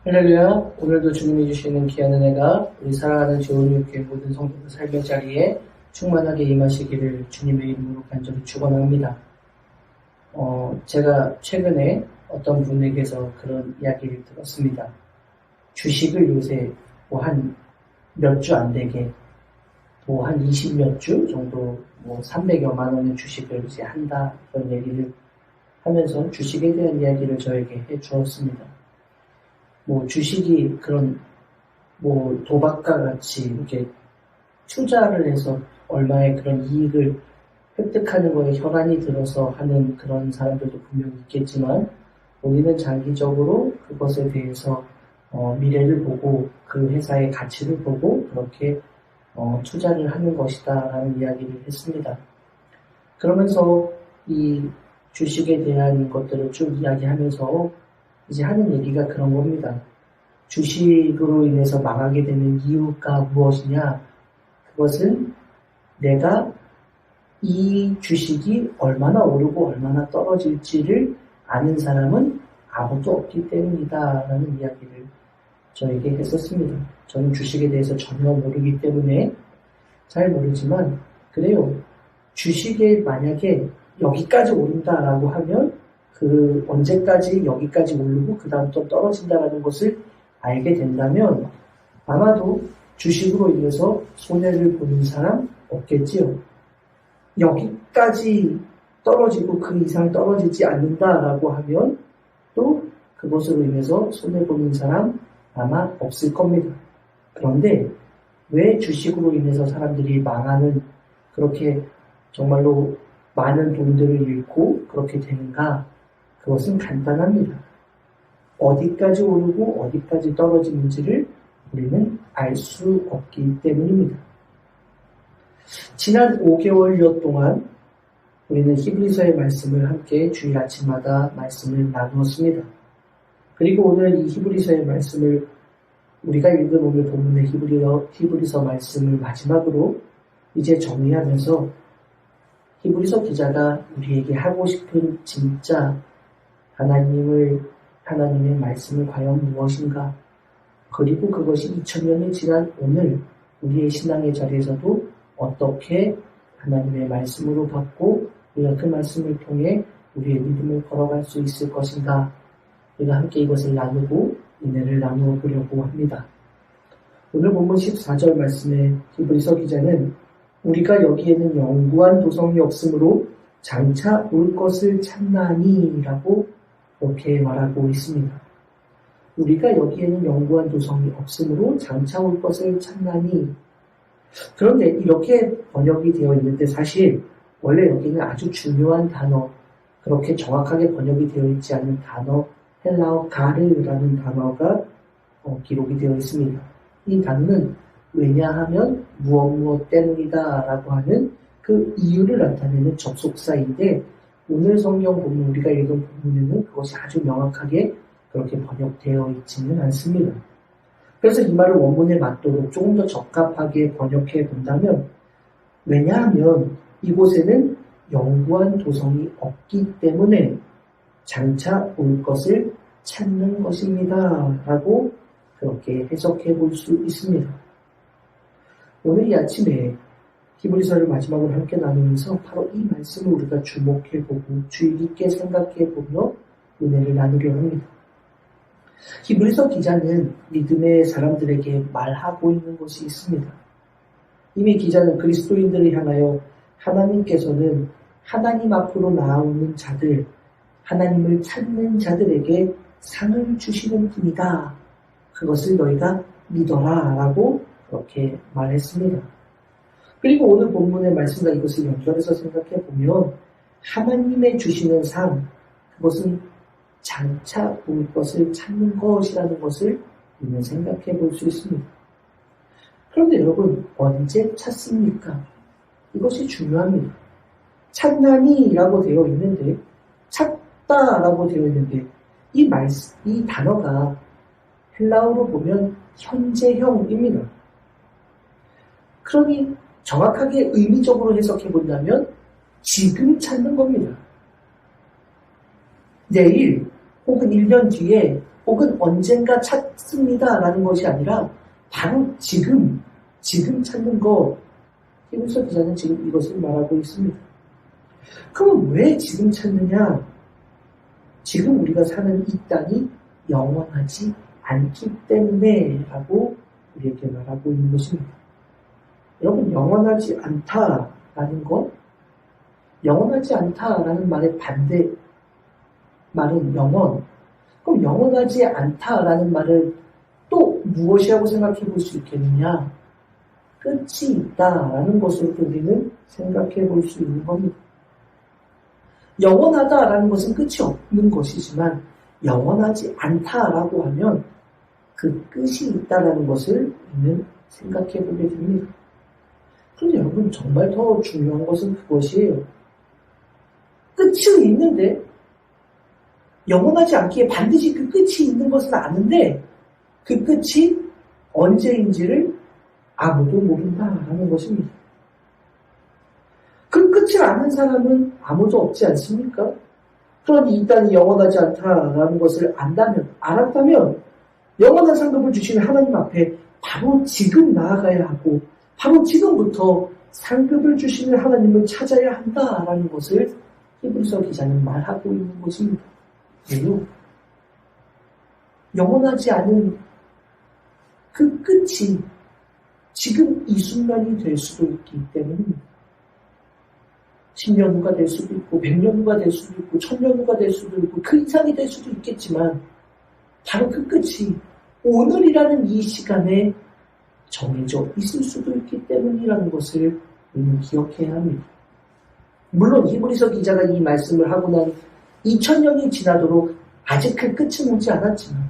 할렐루야. 오늘도 주님이 주시는 귀한 은혜가 우리 사랑하는 좋은교회 모든 성도들 삶의 자리에 충만하게 임하시기를 주님의 이름으로 간절히 축원합니다. 제가 최근에 어떤 분에게서 그런 이야기를 들었습니다. 주식을 요새 한 몇 주 안 되게 한 20 몇 주 정도 300여만 원의 주식을 이제 한다 그런 얘기를 하면서 주식에 대한 이야기를 저에게 해 주었습니다. 주식이 그런 도박과 같이 이렇게 투자를 해서 얼마의 그런 이익을 획득하는 거에 혈안이 들어서 하는 그런 사람들도 분명히 있겠지만, 우리는 장기적으로 그것에 대해서 미래를 보고 그 회사의 가치를 보고 그렇게 투자를 하는 것이다 라는 이야기를 했습니다. 그러면서 이 주식에 대한 것들을 쭉 이야기하면서 이제 하는 얘기가 그런 겁니다. 주식으로 인해서 망하게 되는 이유가 무엇이냐? 그것은 내가 이 주식이 얼마나 오르고 얼마나 떨어질지를 아는 사람은 아무도 없기 때문이다 라는 이야기를 저에게 했었습니다. 저는 주식에 대해서 전혀 모르기 때문에 잘 모르지만, 그래요. 주식에 만약에 여기까지 오른다라고 하면 그 언제까지 여기까지 오르고 그 다음 또 떨어진다라는 것을 알게 된다면 아마도 주식으로 인해서 손해를 보는 사람 없겠지요. 여기까지 떨어지고 그 이상 떨어지지 않는다라고 하면 또 그것으로 인해서 손해보는 사람 아마 없을 겁니다. 그런데 왜 주식으로 인해서 사람들이 망하는, 그렇게 정말로 많은 돈들을 잃고 그렇게 되는가? 그것은 간단합니다. 어디까지 오르고 어디까지 떨어지는지를 우리는 알 수 없기 때문입니다. 지난 5개월여 동안 우리는 히브리서의 말씀을 함께 주일 아침마다 말씀을 나누었습니다. 그리고 오늘 이 히브리서의 말씀을, 우리가 읽은 오늘 본문의 히브리서 말씀을 마지막으로 이제 정리하면서 히브리서 기자가 우리에게 하고 싶은 진짜 하나님의 말씀을 과연 무엇인가? 그리고 그것이 2000년이 지난 오늘 우리의 신앙의 자리에서도 어떻게 하나님의 말씀으로 받고 우리가 그 말씀을 통해 우리의 믿음을 걸어갈 수 있을 것인가? 우리가 함께 이것을 나누고 은혜를 나누어 보려고 합니다. 오늘 본문 14절 말씀에 히브리서 기자는 우리가 여기에는 영구한 도성이 없으므로 장차 올 것을 찾나니 라고 이렇게 말하고 있습니다. 우리가 여기에는 영구한 도성이 없으므로 장차 올 것을 찾나니. 그런데 이렇게 번역이 되어 있는데 사실 원래 여기는 아주 중요한 단어, 그렇게 정확하게 번역이 되어 있지 않은 단어, 헬라어 가르라는 단어가 기록이 되어 있습니다. 이 단어는 왜냐하면 무엇 때문이다 라고 하는 그 이유를 나타내는 접속사인데, 오늘 성경 본문, 우리가 읽은 본문에는 그것이 아주 명확하게 그렇게 번역되어 있지는 않습니다. 그래서 이 말을 원문에 맞도록 조금 더 적합하게 번역해 본다면, 왜냐하면 이곳에는 영구한 도성이 없기 때문에 장차 올 것을 찾는 것입니다 라고 그렇게 해석해 볼 수 있습니다. 오늘 이 아침에 히브리서를 마지막으로 함께 나누면서 바로 이 말씀을 우리가 주목해보고 주의 깊게 생각해보며 은혜를 나누려 합니다. 히브리서 기자는 믿음의 사람들에게 말하고 있는 것이 있습니다. 이미 기자는 그리스도인들을 향하여 하나님께서는 하나님 앞으로 나아오는 자들, 하나님을 찾는 자들에게 상을 주시는 분이다. 그것을 너희가 믿어라 라고 그렇게 말했습니다. 그리고 오늘 본문의 말씀과 이것을 연결해서 생각해 보면 하나님의 주시는 상, 그것은 장차 올 것을 찾는 것이라는 것을 우리는 생각해 볼 수 있습니다. 그런데 여러분, 언제 찾습니까? 이것이 중요합니다. 찾나니라고 되어 있는데, 찾다라고 되어 있는데, 이 단어가 헬라어로 보면 현재형입니다. 그러니 정확하게 의미적으로 해석해 본다면 지금 찾는 겁니다. 내일 혹은 1년 뒤에 혹은 언젠가 찾습니다라는 것이 아니라 바로 지금 찾는 것. 히브리서 기자는 지금 이것을 말하고 있습니다. 그럼 왜 지금 찾느냐? 지금 우리가 사는 이 땅이 영원하지 않기 때문에 라고 우리에게 말하고 있는 것입니다. 여러분, 영원하지 않다라는 것, 영원하지 않다라는 말의 반대 말은 영원. 그럼 영원하지 않다라는 말을 또 무엇이라고 생각해 볼 수 있겠느냐? 끝이 있다라는 것으로 우리는 생각해 볼 수 있는 겁니다. 영원하다라는 것은 끝이 없는 것이지만 영원하지 않다라고 하면 그 끝이 있다라는 것을 우리는 생각해 보게 됩니다. 그런데 여러분, 정말 더 중요한 것은 그것이에요. 끝은 있는데 영원하지 않기에 반드시 그 끝이 있는 것은 아는데 그 끝이 언제인지를 아무도 모른다라는 것입니다. 그 끝을 아는 사람은 아무도 없지 않습니까? 그러니 이 땅이 영원하지 않다라는 것을 알았다면 영원한 상급을 주시는 하나님 앞에 바로 지금 나아가야 하고 바로 지금부터 상급을 주시는 하나님을 찾아야 한다라는 것을 히브리서 기자는 말하고 있는 것입니다. 왜요? 영원하지 않은 그 끝이 지금 이 순간이 될 수도 있기 때문입니다. 10년 후가 될 수도 있고 100년 후가 될 수도 있고 1000년 후가 될 수도 있고 그 이상이 될 수도 있겠지만 바로 그 끝이 오늘이라는 이 시간에 정해져 있을 수도 있기 때문이라는 것을 우리는 기억해야 합니다. 물론 히브리서 기자가 이 말씀을 하고 난 2000년이 지나도록 아직 그 끝은 오지 않았지만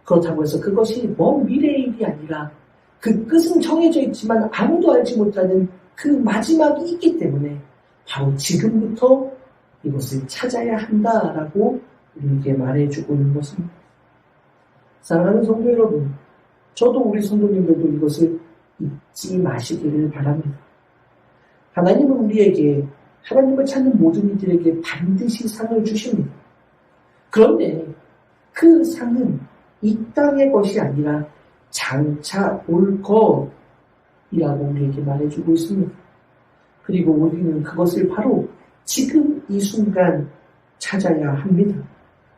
그렇다고 해서 그것이 먼 미래의 일이 아니라 그 끝은 정해져 있지만 아무도 알지 못하는 그 마지막이 있기 때문에 바로 지금부터 이것을 찾아야 한다라고 우리에게 말해주고 있는 것입니다. 사랑하는 성도 여러분, 저도 우리 성도님들도 이것을 잊지 마시기를 바랍니다. 하나님은 우리에게 하나님을 찾는 모든 이들에게 반드시 상을 주십니다. 그런데 그 상은 이 땅의 것이 아니라 장차 올 것이라고 우리에게 말해주고 있습니다. 그리고 우리는 그것을 바로 지금 이 순간 찾아야 합니다.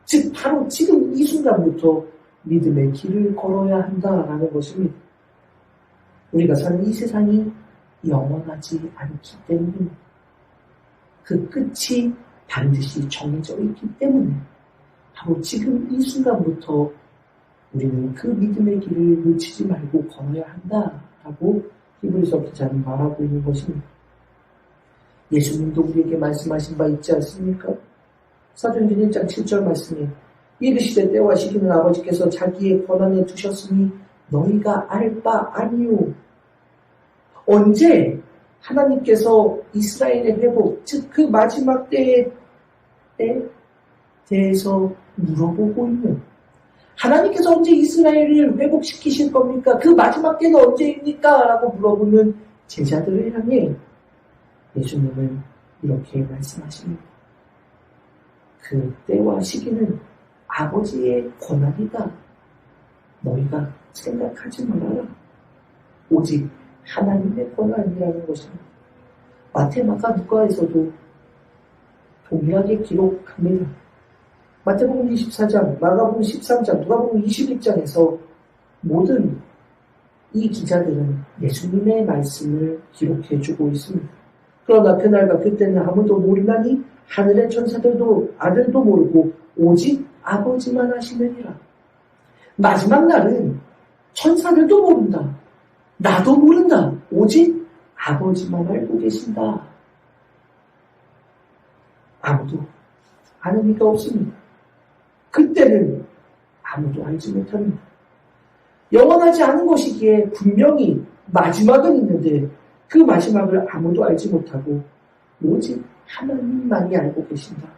즉 바로 지금 이 순간부터 믿음의 길을 걸어야 한다라는 것입니다. 우리가 사는 이 세상이 영원하지 않기 때문입니다. 그 끝이 반드시 정해져 있기 때문에 바로 지금 이 순간부터 우리는 그 믿음의 길을 놓치지 말고 걸어야 한다라고 히브리서 기자는 말하고 있는 것입니다. 예수님도 우리에게 말씀하신 바 있지 않습니까? 사도행전 1장 7절 말씀에 이르시되 때와 시기는 아버지께서 자기의 권한에 두셨으니 너희가 알 바 아니오. 언제 하나님께서 이스라엘의 회복, 즉 그 마지막 때에 대해서 물어보고 있는, 하나님께서 언제 이스라엘을 회복시키실 겁니까? 그 마지막 때는 언제입니까? 라고 물어보는 제자들을 향해 예수님은 이렇게 말씀하십니다. 그 때와 시기는 아버지의 권한이다. 너희가 생각하지 말아라. 오직 하나님의 권한이라는 것입니다. 마태, 마가, 누가에서도 동일하게 기록합니다. 마태복음 24장, 마가복음 13장, 누가복음 21장에서 모든 이 기자들은 예수님의 말씀을 기록해주고 있습니다. 그러나 그날과 그때는 아무도 모르나니 하늘의 천사들도 아들도 모르고 오직 아버지만 아시느니라. 마지막 날은 천사들도 모른다. 나도 모른다. 오직 아버지만 알고 계신다. 아무도 아는 이가 없습니다. 그때는 아무도 알지 못합니다. 영원하지 않은 것이기에 분명히 마지막은 있는데 그 마지막을 아무도 알지 못하고 오직 하나님만이 알고 계신다.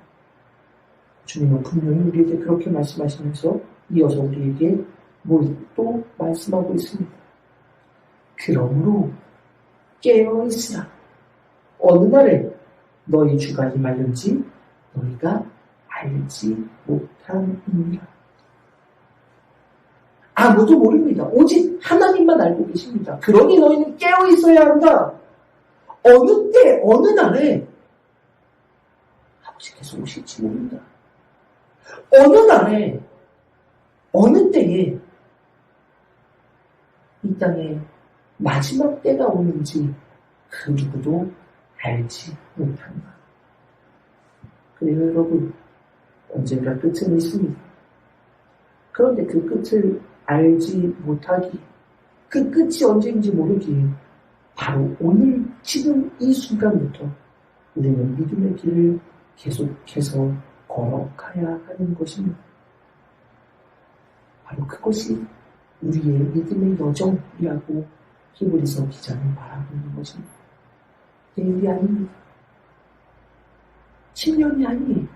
주님은 분명히 우리에게 그렇게 말씀하시면서 이어서 우리에게 뭘 또 말씀하고 있습니다. 그러므로 깨어있으라. 어느 날에 너희 주가 임하는지 너희가 알지 못함이니라. 아무도 모릅니다. 오직 하나님만 알고 계십니다. 그러니 너희는 깨어 있어야 한다. 어느 때, 어느 날에 아버지께서 오실지 모른다. 어느 날에, 어느 때에 이 땅에 마지막 때가 오는지 그 누구도 알지 못한다. 그래요, 여러분. 언젠가 끝은 있습니다. 그런데 그 끝을 알지 못하기, 그 끝이 언제인지 모르기에 바로 오늘, 지금 이 순간부터 우리는 믿음의 길을 계속해서 걸어가야 하는 것입니다. 바로 그것이 우리의 믿음의 여정이라고 히브리서 기자는 말하고 있는 것입니다. 내일이 아닙니다. 10년이 아니에요.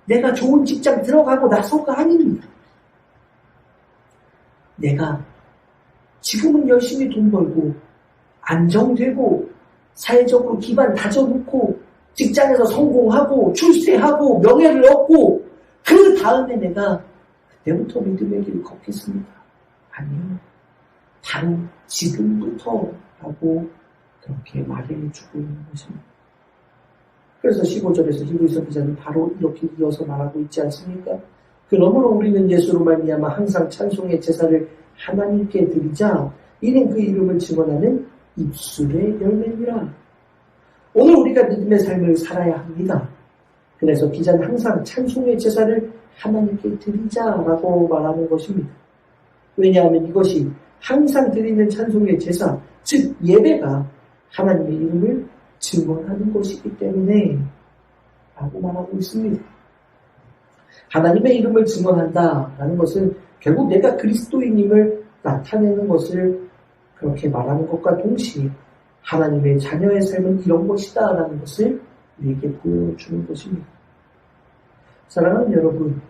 내가 좋은 직장 들어가고 나서가 아닙니다. 내가 지금은 열심히 돈 벌고 안정되고 사회적으로 기반 다져놓고 직장에서 성공하고 출세하고 명예를 얻고 그 다음에 내가 그때부터 믿음의 길을 걷겠습니다. 아니요. 바로 지금부터라고 그렇게 말해주고 있는 것입니다. 그래서 15절에서 히브리서 기자는 바로 이렇게 이어서 말하고 있지 않습니까? 그러므로 우리는 예수로 말미암아 항상 찬송의 제사를 하나님께 드리자. 이는 그 이름을 증언하는 입술의 열매니라. 오늘 우리가 믿음의 삶을 살아야 합니다. 그래서 기자는 항상 찬송의 제사를 하나님께 드리자라고 말하는 것입니다. 왜냐하면 이것이 항상 드리는 찬송의 제사, 즉 예배가 하나님의 이름을 증언하는 것이기 때문에 라고 말하고 있습니다. 하나님의 이름을 증언한다라는 것은 결국 내가 그리스도인임을 나타내는 것을 그렇게 말하는 것과 동시에 하나님의 자녀의 삶은 이런 것이다 라는 것을 우리에게 보여주는 것입니다. 사랑하는 여러분,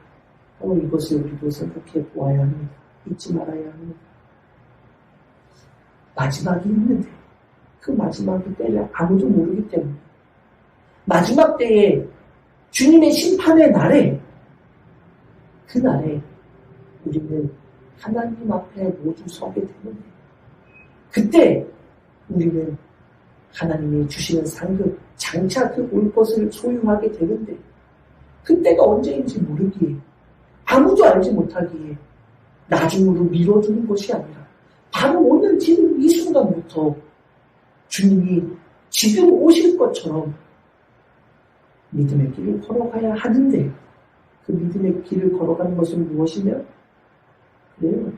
바로 이것을 우리도 생각해 보아야 합니다. 잊지 말아야 합니다. 마지막이 있는데 그 마지막의 때를 아무도 모르기 때문에 마지막 때에 주님의 심판의 날에 그날에 우리는 하나님 앞에 모두 서게 되는데 그때 우리는 하나님이 주시는 상급 장차 그 올 것을 소유하게 되는데 그때가 언제인지 모르기에 아무도 알지 못하기에 나중으로 미뤄두는 것이 아니라 바로 오늘 지금 이 순간부터 주님이 지금 오실 것처럼 믿음의 길을 걸어가야 하는데 그 믿음의 길을 걸어가는 것은 무엇이며? 그래요.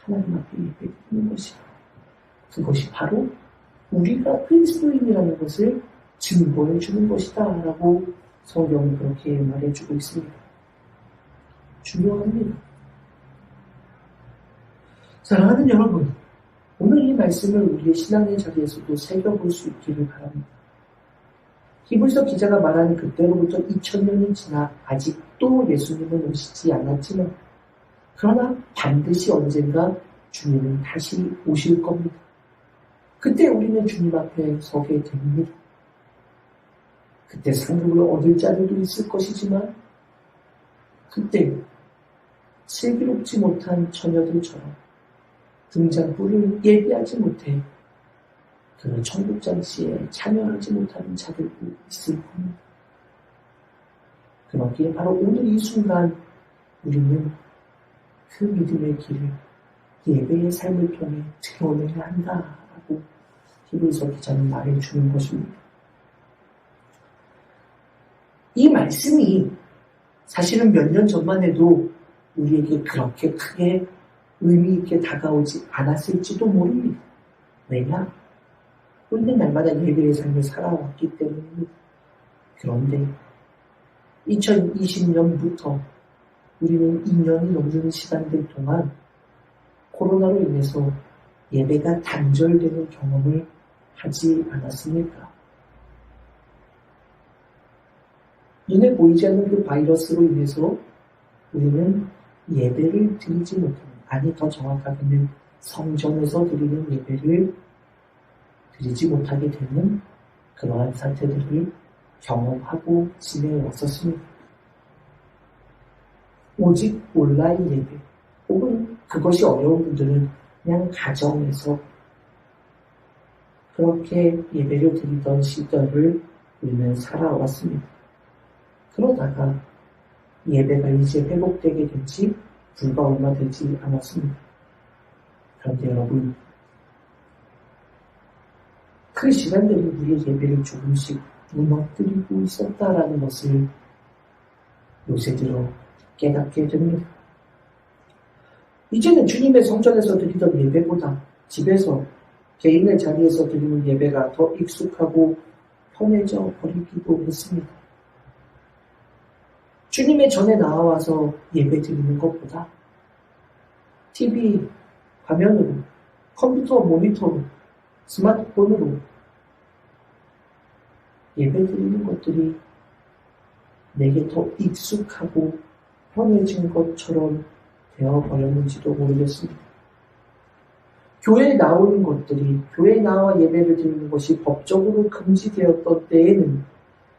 하나님 앞에 예배드리는 것이다. 그것이 바로 우리가 그리스도인이라는 것을 증거해 주는 것이다 라고 성경은 그렇게 말해주고 있습니다. 중요합니다. 사랑하는 여러분, 오늘 이 말씀을 우리의 신앙의 자리에서도 새겨볼 수 있기를 바랍니다. 히브리서 기자가 말하는 그때로부터 2000년이 지나 아직도 예수님은 오시지 않았지만 그러나 반드시 언젠가 주님은 다시 오실 겁니다. 그때 우리는 주님 앞에 서게 됩니다. 그때 상급을 얻을 자들도 있을 것이지만 그때 슬기롭지 못한 처녀들처럼 등잔불을 예비하지 못해 그 천국잔치에 참여하지 못하는 자들도 있을 겁니다. 그렇기에 바로 오늘 이 순간 우리는 그 믿음의 길을 예배의 삶을 통해 드러내야 한다라고 히브리서 기자는 말해주는 것입니다. 이 말씀이 사실은 몇 년 전만 해도 우리에게 그렇게 크게 의미 있게 다가오지 않았을지도 모릅니다. 왜냐? 우리는 날마다 예배의 삶을 살아왔기 때문입니다. 그런데 2020년부터 우리는 2년이 넘는 시간들 동안 코로나로 인해서 예배가 단절되는 경험을 하지 않았습니까? 눈에 보이지 않는 그 바이러스로 인해서 우리는 예배를 드리지 못합니다. 아니, 더 정확하게는 성전에서 드리는 예배를 드리지 못하게 되는 그러한 상태들을 경험하고 지내왔었습니다. 오직 온라인 예배, 혹은 그것이 어려운 분들은 그냥 가정에서 그렇게 예배를 드리던 시절을 우리는 살아왔습니다. 그러다가 예배가 이제 회복되게 된 지 불과 얼마 되지 않았습니다. 그런데 여러분, 그 시간들이 우리의 예배를 조금씩 무너뜨리고 있었다라는 것을 요새 들어 깨닫게 됩니다. 이제는 주님의 성전에서 드리던 예배보다 집에서 개인의 자리에서 드리는 예배가 더 익숙하고 편해져 버리기도 했습니다. 주님의 전에 나와서 예배 드리는 것보다 TV 화면으로, 컴퓨터 모니터로, 스마트폰으로 예배 드리는 것들이 내게 더 익숙하고 편해진 것처럼 되어버렸는지도 모르겠습니다. 교회에 나오는 것들이, 교회에 나와 예배를 드리는 것이 법적으로 금지되었던 때에는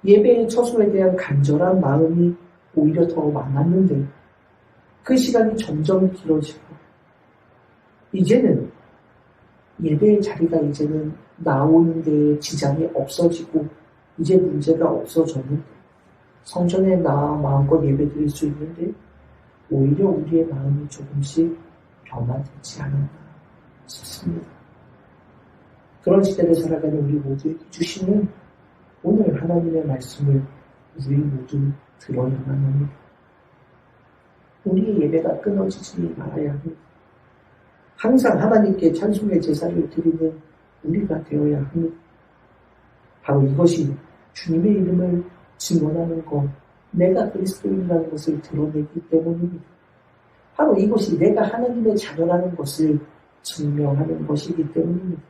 예배의 처소에 대한 간절한 마음이 오히려 더 많았는데, 그 시간이 점점 길어지고 이제는 예배의 자리가 이제는 나오는 데에 지장이 없어지고 이제 문제가 없어졌는데, 성전에 나와 마음껏 예배 드릴 수 있는데 오히려 우리의 마음이 조금씩 변화되지 않았나 싶습니다. 그런 시대를 살아가는 우리 모두에게 주시는 오늘 하나님의 말씀을 우리 모두 들어야만 합니다. 우리의 예배가 끊어지지 말아야 합니다. 항상 하나님께 찬송의 제사를 드리는 우리가 되어야 합니다. 바로 이것이 주님의 이름을 증언하는 것, 내가 그리스도인이라는 것을 드러내기 때문입니다. 바로 이것이 내가 하나님의 자녀라는 것을 증명하는 것이기 때문입니다.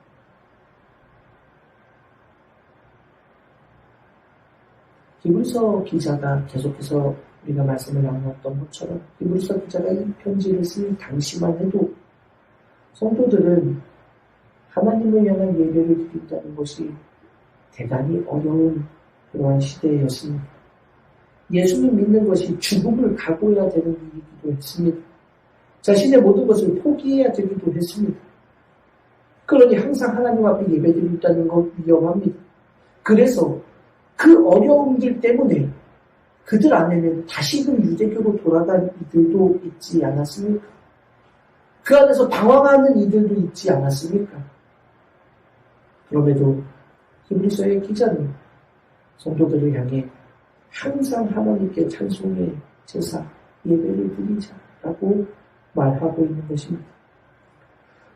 히브리서 기자가 계속해서 우리가 말씀을 나누었던 것처럼 히브리서 기자가 이 편지를 쓸 당시만 해도 성도들은 하나님을 향한 예배를 드린다는 것이 대단히 어려운 그러한 시대였습니다. 예수를 믿는 것이 죽음을 각오해야 되는 일이기도 했습니다. 자신의 모든 것을 포기해야 되기도 했습니다. 그러니 항상 하나님 앞에 예배드린다는 건 위험합니다. 그래서 그 어려움들 때문에 그들 안에는 다시금 유대교로 돌아간 이들도 있지 않았습니까? 그 안에서 방황하는 이들도 있지 않았습니까? 그럼에도 히브리서의 기자는 성도들을 향해 항상 하나님께 찬송의 제사, 예배를 드리자라고 말하고 있는 것입니다.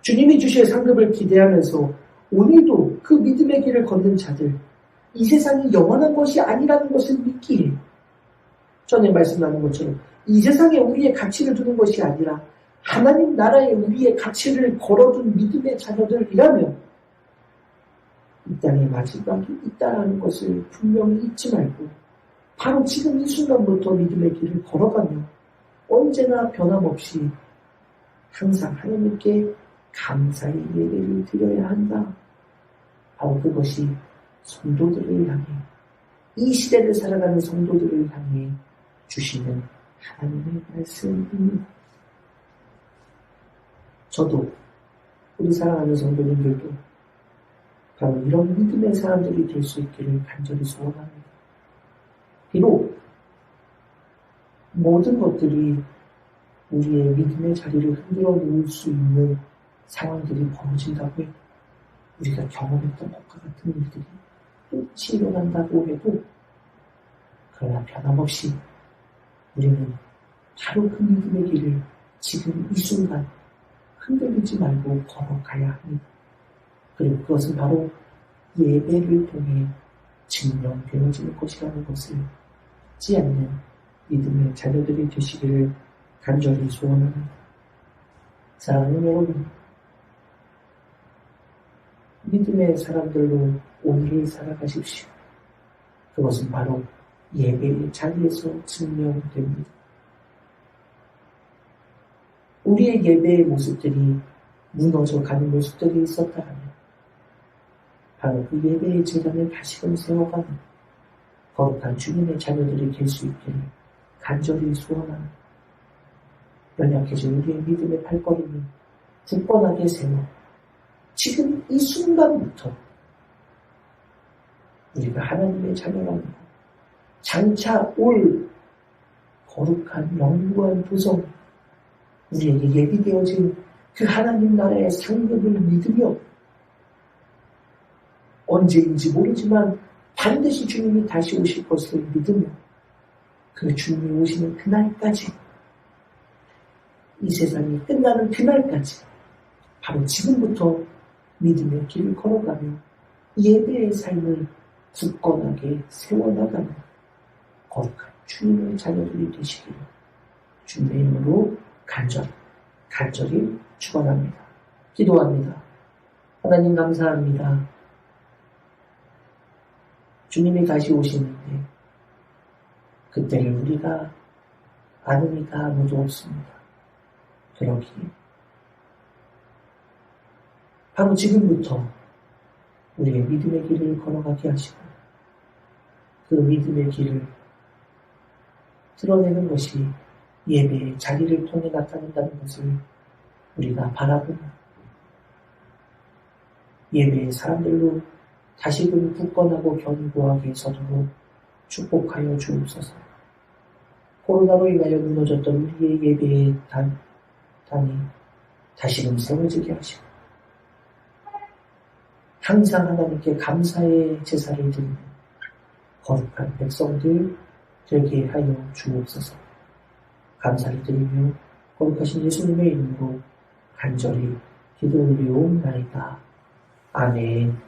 주님이 주실 상급을 기대하면서 오늘도 그 믿음의 길을 걷는 자들, 이 세상이 영원한 것이 아니라는 것을 믿기에, 전에 말씀나눈 것처럼 이 세상에 우리의 가치를 두는 것이 아니라 하나님 나라에 우리의 가치를 걸어둔 믿음의 자녀들이라면 이 땅에 마지막이 있다라는 것을 분명히 잊지 말고 바로 지금 이 순간부터 믿음의 길을 걸어가며 언제나 변함없이 항상 하나님께 감사의 예배를 드려야 한다. 바로 그것이 성도들을 향해, 이 시대를 살아가는 성도들을 향해 주시는 하나님의 말씀입니다. 저도 우리 사랑하는 성도님들도 바로 이런 믿음의 사람들이 될 수 있기를 간절히 소원합니다. 비록 모든 것들이 우리의 믿음의 자리를 흔들어 놓을 수 있는 상황들이 벌어진다고 해도, 우리가 경험했던 것과 같은 일들이 끝이 일어난다고 해도, 그러나 변함없이 우리는 바로 그 믿음의 길을 지금 이 순간 흔들리지 말고 걸어가야 합니다. 그리고 그것은 바로 예배를 통해 증명되어지는 것이라는 것을 잊지 않는 믿음의 자녀들이 되시기를 간절히 소원합니다. 사랑하는 여러분, 믿음의 사람들로 오늘을 살아가십시오. 그것은 바로 예배의 자리에서 증명됩니다. 우리의 예배의 모습들이 무너져 가는 모습들이 있었다면 바로 그 예배의 재단을 다시금 세워가는 거룩한 주님의 자녀들이 될 수 있기를 간절히 소원합니다. 연약해진 우리의 믿음의 발걸음을 굳건하게 세워 지금 이 순간부터 우리가 하나님의 자녀라는 장차 올 거룩한 영구한 도성, 우리에게 예비되어진 그 하나님 나라의 상급을 믿으며 언제인지 모르지만 반드시 주님이 다시 오실 것을 믿으며 그 주님이 오시는 그날까지, 이 세상이 끝나는 그날까지 바로 지금부터 믿음의 길을 걸어가며 예배의 삶을 굳건하게 세워나가는 거룩한 주님의 자녀들이 되시기를 주님의 이름으로 간절히 축원합니다. 기도합니다. 하나님 감사합니다. 주님이 다시 오시는데 그때를 우리가 아는 이가 아무도 없습니다. 그러기에 바로 지금부터 우리의 믿음의 길을 걸어가게 하시고 그 믿음의 길을 드러내는 것이 예배의 자리를 통해 나타난다는 것을 우리가 바라보며 예배의 사람들로 다시금 굳건하고 견고하게 서도록 축복하여 주옵소서. 코로나로 인하여 무너졌던 우리의 예배의 단이 다시금 세워지게 하시고 항상 하나님께 감사의 제사를 드리며 거룩한 백성들 되게 하여 주옵소서. 감사를 드리며 거룩하신 예수님의 이름으로 간절히 기도 올리옵나이다. 아멘.